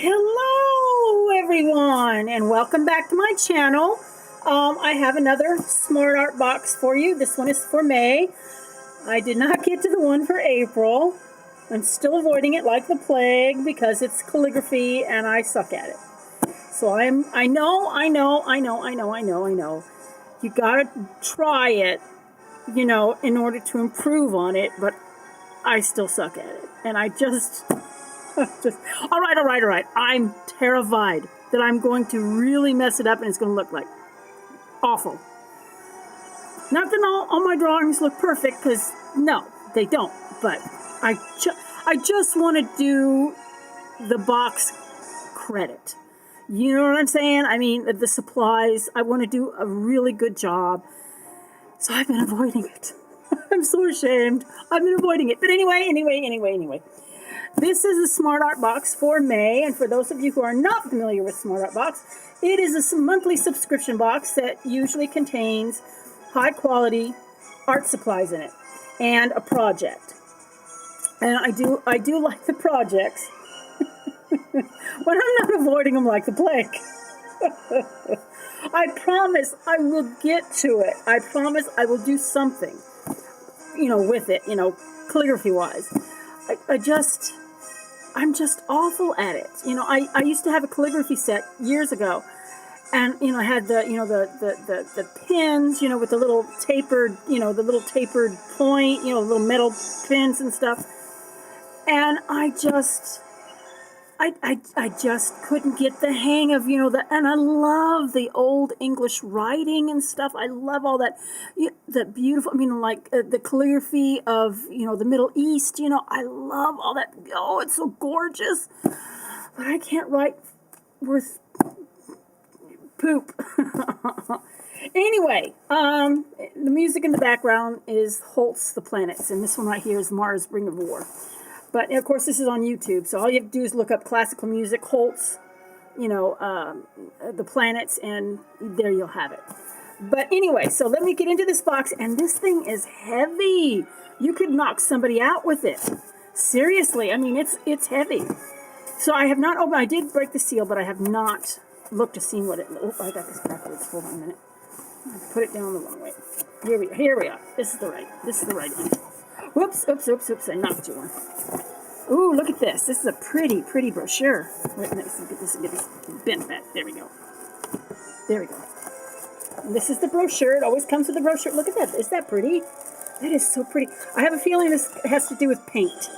Hello everyone and welcome back to my channel. I have another Smart Art box for you. This one is for May. I did not get to the one for April. I'm still avoiding it like the plague because it's calligraphy and I suck at it. So I know. You gotta try it, in order to improve on it, but I still suck at it. And I just all right. I'm terrified that I'm going to really mess it up and it's going to look like awful. Not that all my drawings look perfect, because no, they don't. But I just want to do the box credit. You know what I'm saying? I mean, the supplies, I want to do a really good job. So I've been avoiding it. I'm so ashamed. I've been avoiding it. But anyway. This is a Smart Art box for May, and for those of you who are not familiar with Smart Art box, it is a monthly subscription box that usually contains high quality art supplies in it and a project. And I do like the projects when I'm not avoiding them like the plague. I promise I will get to it. I promise I will do something, with it, calligraphy wise. I'm just awful at it. I used to have a calligraphy set years ago, and I had the pins, with the little tapered, point, little metal pins and stuff, and I just couldn't get the hang of, and I love the old English writing and stuff. I love all that, the beautiful, the calligraphy of, the Middle East, I love all that. Oh, it's so gorgeous. But I can't write worth poop. Anyway, the music in the background is Holt's The Planets, and this one right here is Mars Ring of War. But, of course, this is on YouTube, so all you have to do is look up classical music, Holt's, The Planets, and there you'll have it. But anyway, so let me get into this box, and this thing is heavy. You could knock somebody out with it. Seriously, I mean, it's heavy. So I have not opened, I did break the seal, but I have not looked to see what it, I got this backwards, hold on a minute. Put it down the wrong way. Here we are. This is the right one. Whoops, I knocked you one. Ooh, look at this. This is a pretty brochure. Wait a minute, get this bent back. There we go. And this is the brochure. It always comes with the brochure. Look at that. Is that pretty? That is so pretty. I have a feeling this has to do with paint.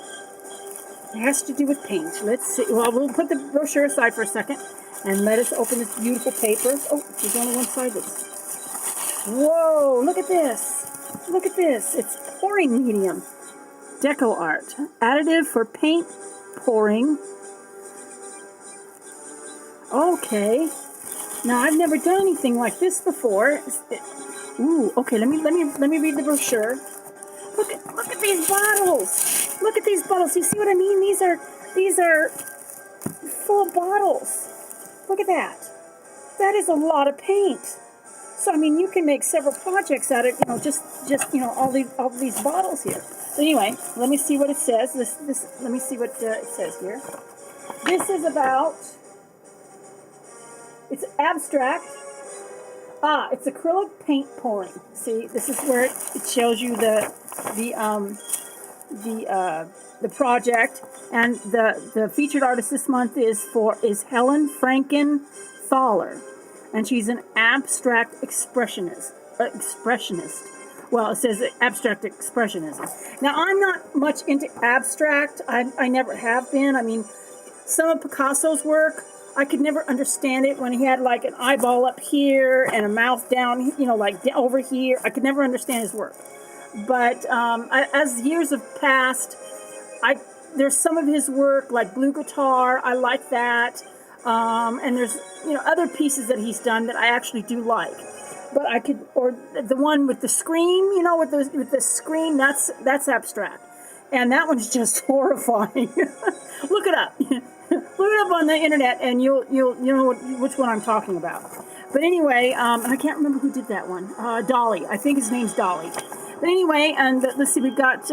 Let's see. Well, we'll put the brochure aside for a second, and let us open this beautiful paper. Oh, there's only one side of this. Whoa, look at this. It's pouring medium. Deco art. Additive for paint pouring. Okay. Now I've never done anything like this before. Ooh, okay, let me read the brochure. Look at these bottles. You see what I mean? These are full bottles. Look at that. That is a lot of paint. So I mean, you can make several projects out of just all these bottles here. So anyway, let me see what it says. Let me see what it says here. This is about. It's abstract. It's acrylic paint pouring. See, this is where it shows you the project, and the featured artist this month is Helen Frankenthaler. And she's an abstract expressionist. Well, it says abstract expressionism. Now, I'm not much into abstract. I never have been. I mean, some of Picasso's work, I could never understand it when he had like an eyeball up here and a mouth down, like over here. I could never understand his work. But as years have passed, there's some of his work, like Blue Guitar, I like that. And there's, other pieces that he's done that I actually do like. But or the one with the scream, with the scream, that's abstract. And that one's just horrifying. Look it up. Look it up on the internet, and you'll know which one I'm talking about. But anyway, I can't remember who did that one. Dolly. I think his name's Dolly. But anyway, and let's see, we've got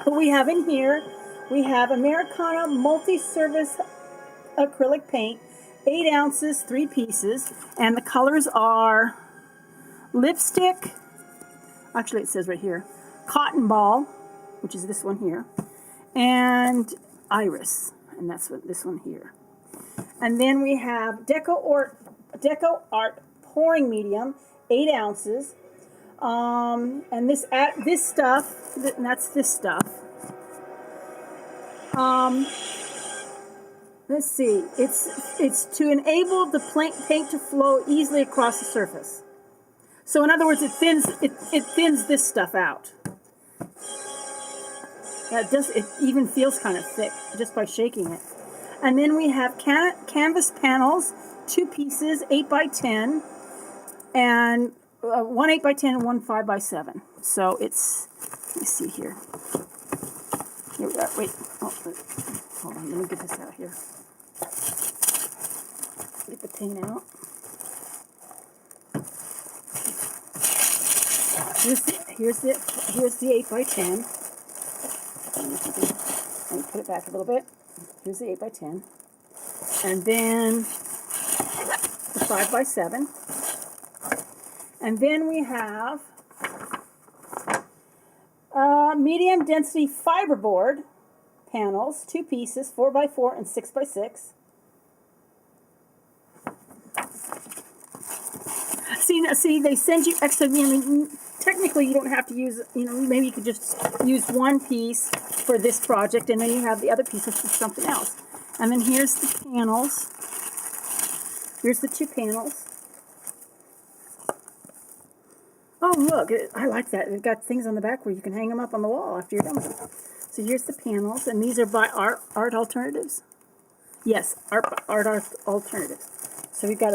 what we have in here. We have Americana Multi-Service acrylic paint, 8 ounces, 3 pieces, and the colors are lipstick, actually it says right here, cotton ball, which is this one here, and iris, and that's what this one here. And then we have Deco Art pouring medium, 8 ounces, and this stuff, and that's this stuff. Let's see. It's to enable the paint to flow easily across the surface. So in other words, it thins this stuff out. It even feels kind of thick just by shaking it. And then we have canvas panels, 2 pieces, 8 by 10, and one 8 by 10 and one 5 by 7. So it's, let me see here. Here we are. Wait. Oh, hold on. Let me get this out here. Get the paint out. Here's the 8 by 10. Let me put it back a little bit. Here's the 8 by 10. And then the 5 by 7. And then we have medium density fiberboard panels, 2 pieces, 4 by 4 and 6 by 6. See, they send you extra. I mean, technically, you don't have to use. Maybe you could just use one piece for this project, and then you have the other pieces for something else. And then here's the panels. Here's the 2 panels. Oh, look! I like that. They've got things on the back where you can hang them up on the wall after you're done with them. So here's the panels, and these are by Art Alternatives. Yes, Art Alternatives. So we've got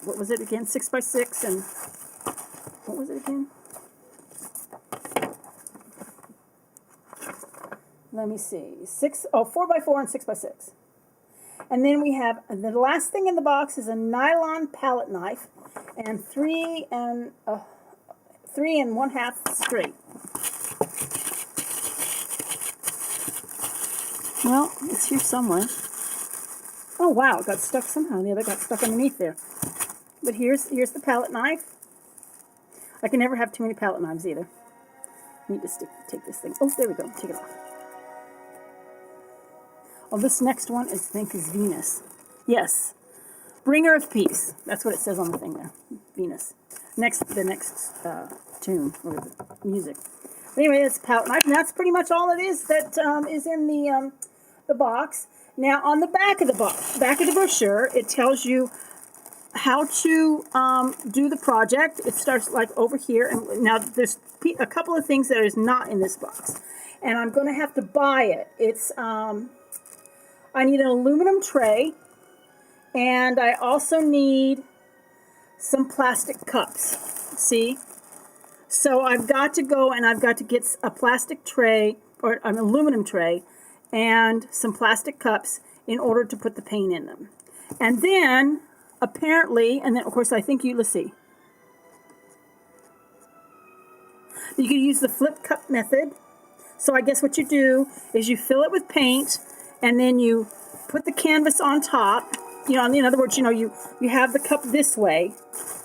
what was it again? 6 by 6 and what was it again? Let me see. 4 by 4 and 6 by 6. And then we have the last thing in the box is a nylon palette knife and 3 1/2 straight. Well, it's here somewhere. Oh wow, it got stuck somehow. The other got stuck underneath there. But here's the palette knife. I can never have too many palette knives either. Need to take this thing. Oh, there we go. Take it off. Oh, this next one I think is Venus. Yes, bringer of peace. That's what it says on the thing there. Venus. The next tune or the music. But anyway, it's palette knife, and that's pretty much all it is that is in the box. Now, on the back of the brochure, it tells you how to do the project. It starts like over here, and now there's a couple of things that is not in this box, and I'm going to have to buy it. It's I need an aluminum tray, and I also need some plastic cups. See? So I've got to go and I've got to get a plastic tray or an aluminum tray and some plastic cups in order to put the paint in them. And then, apparently, and then of course I think let's see. You can use the flip cup method. So I guess what you do is you fill it with paint and then you put the canvas on top. In other words, you have the cup this way.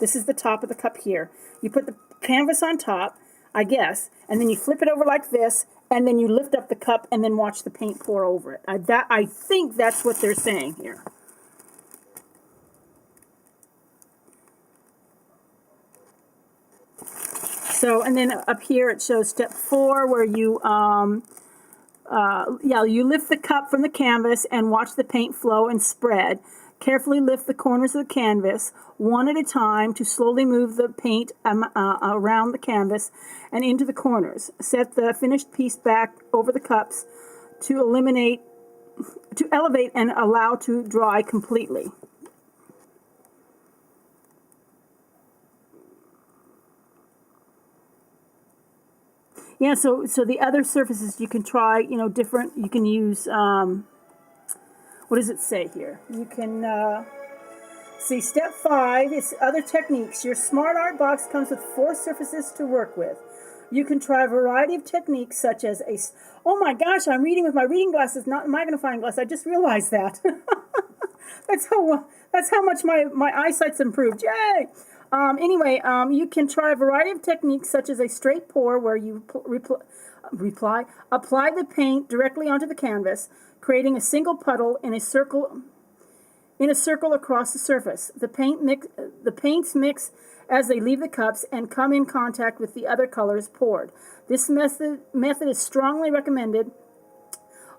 This is the top of the cup here. You put the canvas on top, I guess, and then you flip it over like this, and then you lift up the cup and then watch the paint pour over it. I think that's what they're saying here. So, and then up here it shows step 4 where you you lift the cup from the canvas and watch the paint flow and spread. Carefully lift the corners of the canvas one at a time to slowly move the paint around the canvas and into the corners. Set the finished piece back over the cups to elevate and allow to dry completely. Yeah, so the other surfaces you can try, different. You can use, what does it say here? You can see step 5 is other techniques. Your Smart Art box comes with 4 surfaces to work with. You can try a variety of techniques such as oh my gosh, I'm reading with my reading glasses, not magnifying glass. I just realized that. That's how much my eyesight's improved. Yay! Anyway, you can try a variety of techniques such as a straight pour where you apply the paint directly onto the canvas, creating a single puddle in a circle across the surface. The paints mix as they leave the cups and come in contact with the other colors poured. This method is strongly recommended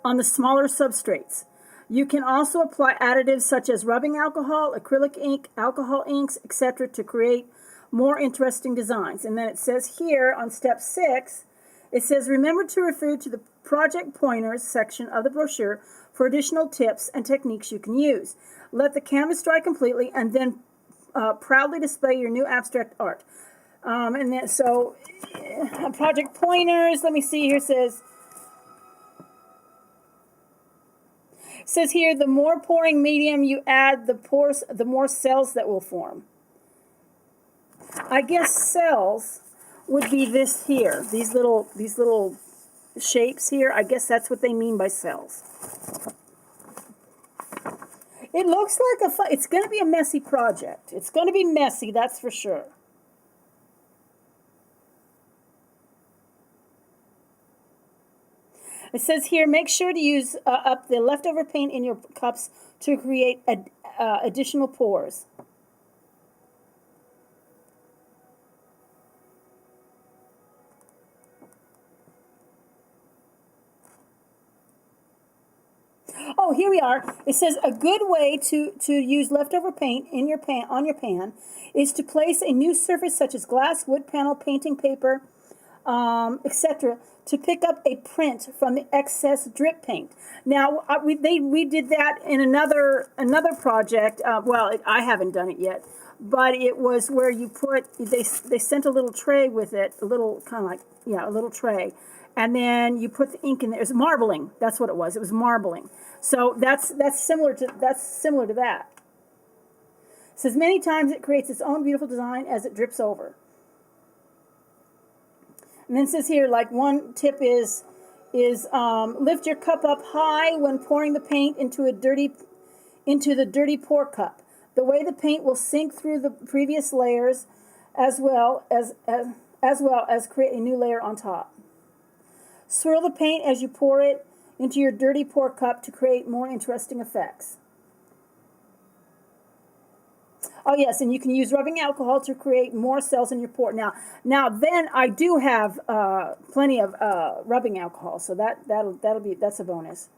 on the smaller substrates. You can also apply additives such as rubbing alcohol, acrylic ink, alcohol inks, etc. to create more interesting designs. And then it says here on step 6, it says, remember to refer to the project pointers section of the brochure for additional tips and techniques you can use. Let the canvas dry completely and then proudly display your new abstract art. And then, so project pointers, let me see here, says here, the more pouring medium you add, the more cells that will form. I guess cells would be this here, these little shapes here. I guess that's what they mean by cells. It looks like it's going to be a messy project. It's going to be messy, that's for sure. It says here, make sure to use up the leftover paint in your cups to create additional pours. Oh, here we are. It says a good way to use leftover paint in your on your pan is to place a new surface such as glass, wood panel, painting paper, etc. to pick up a print from the excess drip paint. Now we did that in another project. I haven't done it yet, but it was where you they sent a little tray with it, a little kind of like a little tray. And then you put the ink in there. It was marbling. That's what it was. It was marbling. So that's similar to that. It says many times it creates its own beautiful design as it drips over. And then it says here, like one tip is lift your cup up high when pouring the paint into the dirty pour cup. The way the paint will sink through the previous layers, as well as create a new layer on top. Swirl the paint as you pour it into your dirty pour cup to create more interesting effects. Oh yes, and you can use rubbing alcohol to create more cells in your pour. Now then I do have plenty of rubbing alcohol, so that's a bonus.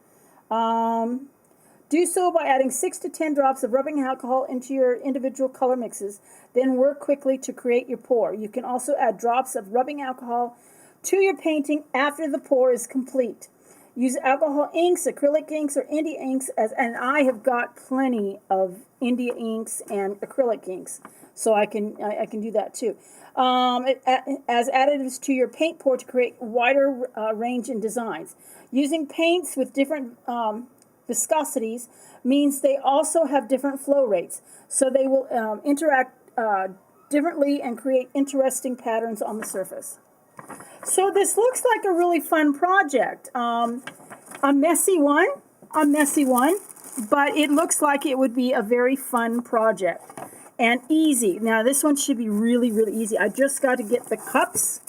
Do so by adding 6 to 10 drops of rubbing alcohol into your individual color mixes. Then work quickly to create your pour. You can also add drops of rubbing alcohol to your painting after the pour is complete. Use alcohol inks, acrylic inks, or India inks, and I have got plenty of India inks and acrylic inks, so I can do that too. As additives to your paint pour to create wider range in designs. Using paints with different viscosities means they also have different flow rates, so they will interact differently and create interesting patterns on the surface. So this looks like a really fun project. A messy one, but it looks like it would be a very fun project and easy. Now this one should be really, really easy. I just got to get the cups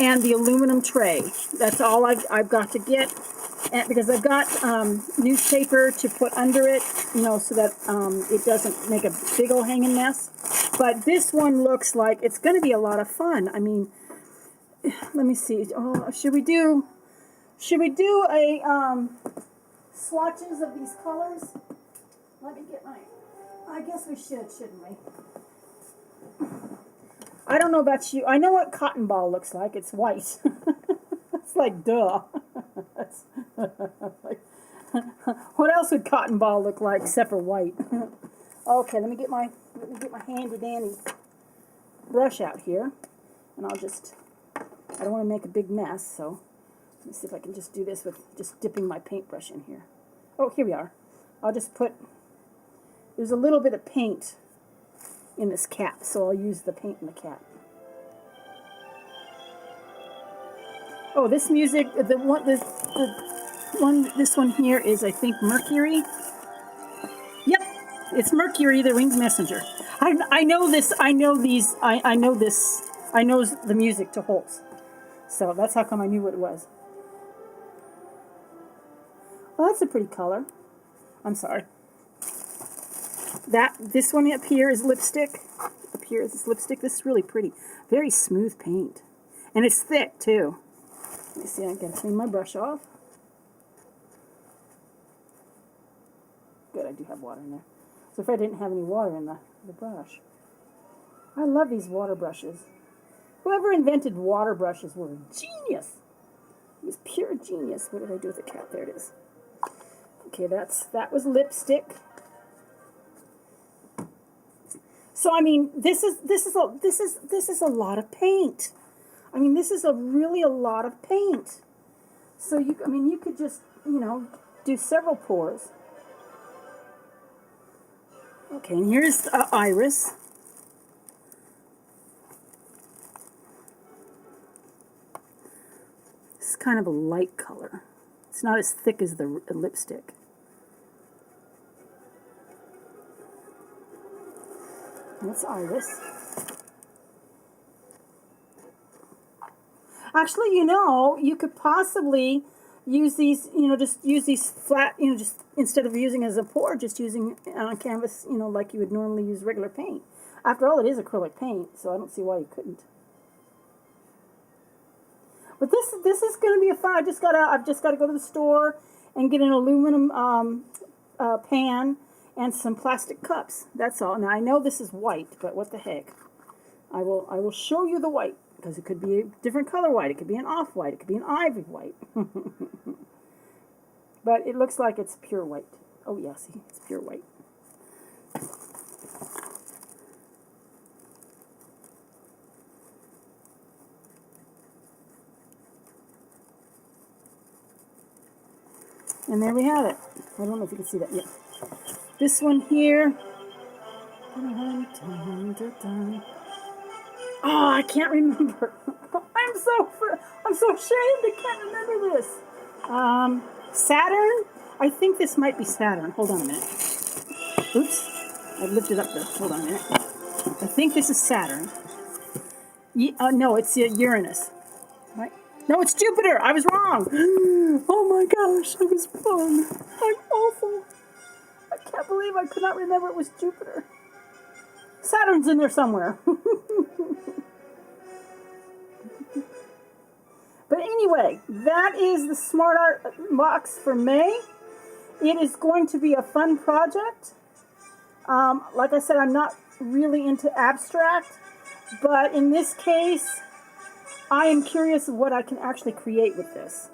and the aluminum tray. That's all I've got to get, and because I've got newspaper to put under it, so that it doesn't make a big old hanging mess. But this one looks like it's going to be a lot of fun. I mean, let me see. Oh, should we do a swatches of these colors? Let me get I guess we should, shouldn't we? I don't know about you. I know what cotton ball looks like. It's white. It's like, duh. What else would cotton ball look like except for white? Okay, let me get my handy dandy brush out here, and I don't want to make a big mess, so let me see if I can just do this with just dipping my paintbrush in here. Oh, here we are. I'll just there's a little bit of paint in this cap, so I'll use the paint in the cap. Oh, this music, this one here is, I think, Mercury. Yep, it's Mercury, the Winged Messenger. I know this. I know these. I know this. I know the music to Holtz. So that's how come I knew what it was. Well, that's a pretty color. I'm sorry. This one up here is lipstick. Up here is this lipstick. This is really pretty. Very smooth paint. And it's thick, too. Let me see, I gotta clean my brush off. Good, I do have water in there. So if I didn't have any water in the brush. I love these water brushes. Whoever invented water brushes were a genius. It was pure genius. What did I do with the cat? There it is. Okay, that was lipstick. So I mean, this is a lot of paint. I mean, this is really a lot of paint. So you could just, do several pours. Okay, and here's Iris. It's kind of a light color. It's not as thick as the lipstick. That's Iris. Actually, you could possibly use these, just use these flat, just instead of using as a pour, just using on canvas, like you would normally use regular paint. After all, it is acrylic paint, so I don't see why you couldn't. But this is going to be a fun. I've just got to go to the store and get an aluminum pan and some plastic cups. That's all. Now I know this is white, but what the heck? I will show you the white, because it could be a different color white. It could be an off-white. It could be an ivory white. But it looks like it's pure white. Oh yeah, see, it's pure white. And there we have it. I don't know if you can see that yet. This one here. Oh, I can't remember. I'm so ashamed. I can't remember this. Saturn. I think this might be Saturn. Hold on a minute. Oops. I lifted up the. Hold on a minute. I think this is Saturn. No, it's Uranus. Right? No, it's Jupiter. I was wrong. Oh my gosh, I was wrong. I'm awful. I can't believe I could not remember it was Jupiter. Saturn's in there somewhere. But anyway, that is the Smart Art box for May. It is going to be a fun project. Like I said, I'm not really into abstract, but in this case, I am curious of what I can actually create with this.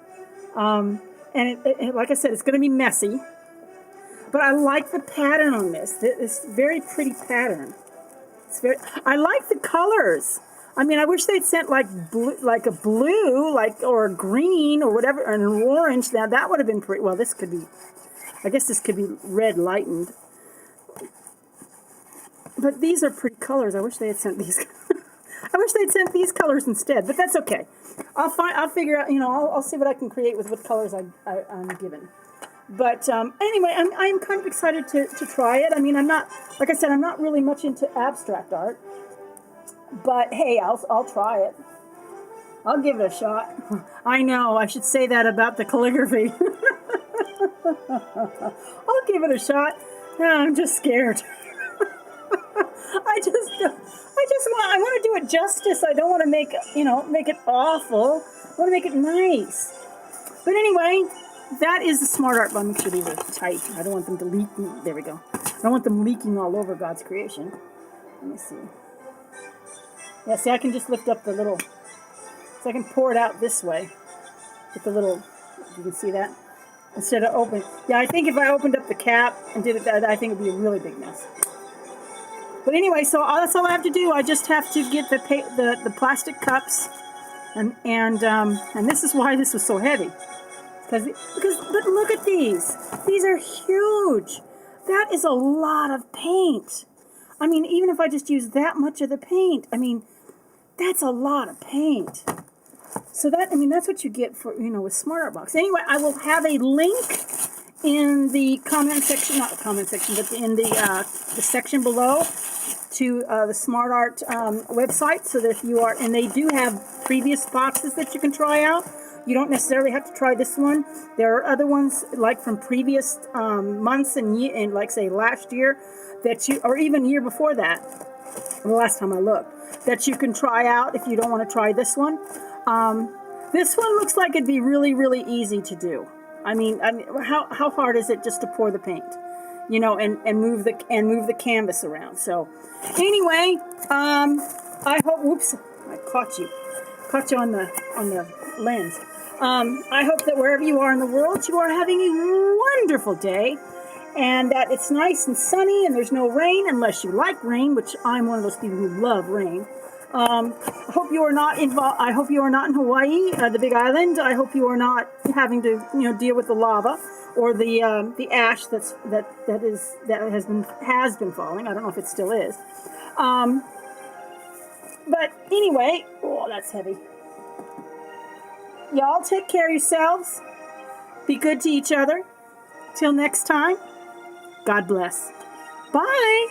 And like I said, it's going to be messy, but I like the pattern on this. This very pretty pattern. I like the colors. I mean, I wish they'd sent like a blue, or a green, or whatever, or an orange. Now that would have been pretty. Well, this could be. I guess this could be red lightened. But these are pretty colors. I wish they had sent these. I wish they'd sent these colors instead. But that's okay. I'll figure out. I'll see what I can create with what colors I'm given. But anyway, I'm kind of excited to try it. I mean, I'm not, like I said, I'm not really much into abstract art. But hey, I'll try it. I'll give it a shot. I know, I should say that about the calligraphy. I'll give it a shot. No, I'm just scared. I want to do it justice. I don't want to make it awful. I want to make it nice. But anyway, that is the Smart Art. I'll make sure these are tight. I don't want them to leak. There we go. I don't want them leaking all over God's creation. Let me see. Yeah, see, I can just lift up the little, so I can pour it out this way with the little, you can see that, instead of open. Yeah, I think if I opened up the cap and did it that, I think it would be a really big mess. But anyway, so that's all I have to do. I just have to get the plastic cups, and this is why this was so heavy, but look at these. These are huge. That is a lot of paint. I mean, even if I just use that much of the paint, I mean, that's a lot of paint. So that, I mean, that's what you get for, with Smart Art Box. Anyway, I will have a link in the comment section, not the comment section, but in the section below to the Smart Art website, so that if you are, and they do have previous boxes that you can try out. You don't necessarily have to try this one. There are other ones, like from previous months and like say last year, that you, or even year before that, the last time I looked, that you can try out if you don't want to try this one. This one looks like it'd be really, really easy to do. I mean, how hard is it just to pour the paint, and move the canvas around? So, anyway, I hope. Whoops, I caught you on the lens. I hope that wherever you are in the world, you are having a wonderful day, and that it's nice and sunny, and there's no rain, unless you like rain, which I'm one of those people who love rain. I hope you are not involved. I hope you are not in Hawaii, the Big Island. I hope you are not having to, deal with the lava or the ash that has been falling. I don't know if it still is. But anyway, oh, that's heavy. Y'all take care of yourselves. Be good to each other. Till next time. God bless. Bye.